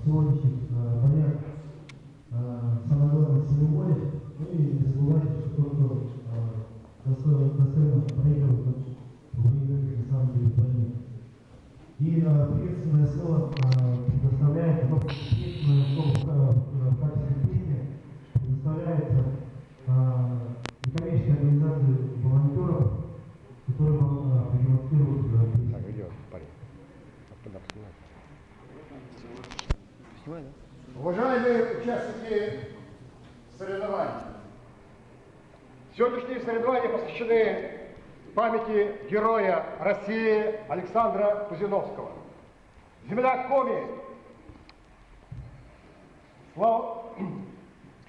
сегодняшних боях самое главное силы воли, ну и не забывайте, что тот, кто достойно проигрывает, выигрывает на самом деле войну. И приветственное слово предоставляет, приветственное слово в качестве песни предоставляется некоммерческой организации волонтеров, которые вам продемонстрируют песню. Так, идет, парень. Оттуда поснимай. Снимай, да? Уважаемые участники соревнований, сегодняшние соревнования посвящены памяти героя России Александра Кузиновского. Земля Коми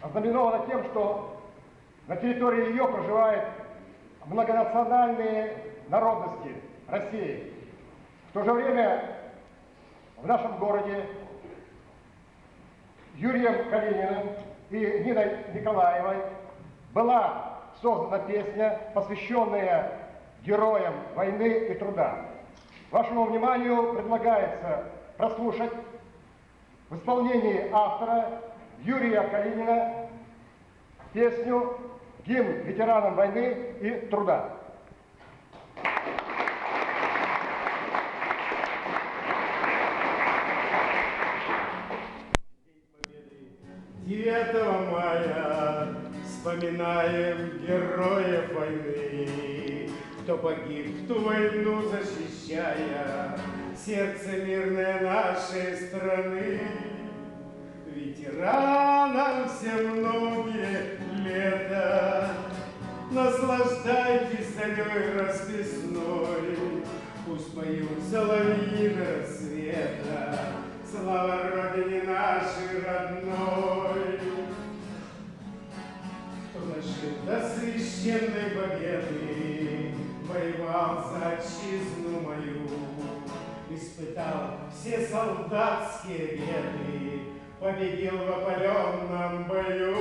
ознаменована тем, что на территории ее проживают многонациональные народности России. В то же время в нашем городе Юрием Калининым и Ниной Николаевой была создана песня, посвященная героям войны и труда. Вашему вниманию предлагается прослушать в исполнении автора Юрия Калинина песню «Гимн ветеранам войны и труда». 9 мая вспоминаем героев войны, кто погиб в ту войну, защищая сердце мирное нашей страны. Ветеранам все многие лета, наслаждайтесь зарей расписной, пусть поют соловьи до рассвета, слава Родине нашей родной. Кто дожил до священной победы, воевал за отчизну мою, испытал все солдатские беды, победил в опаленном бою.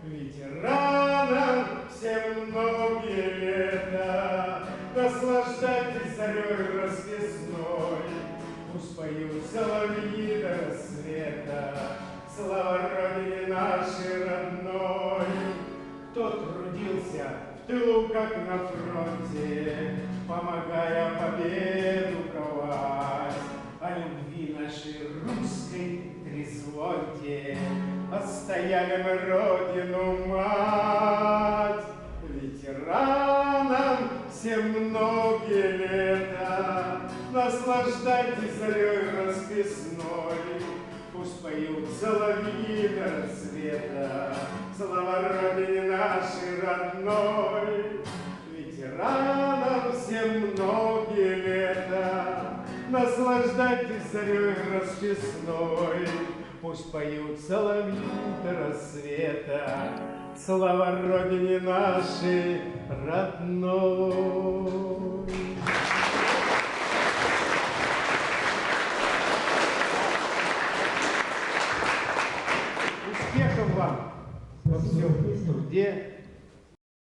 Ветеранам всем многие лета, наслаждайтесь зарей расписной, пусть поют соловьи до рассвета, слава Родине нашей родной. Кто трудился в тылу, как на фронте, помогая победу ковать, о любви нашей русской трезвоньте отстояли мы Родину мать. Ветеранам все многие лета, наслаждайтесь зарей расписной, пусть поют соловьи до рассвета, слава Родине нашей родной. Ветеранам все многие лета, наслаждайтесь зарей расписной, пусть поют соловьи до рассвета, слава Родине нашей родной. Успехов вам во всем труде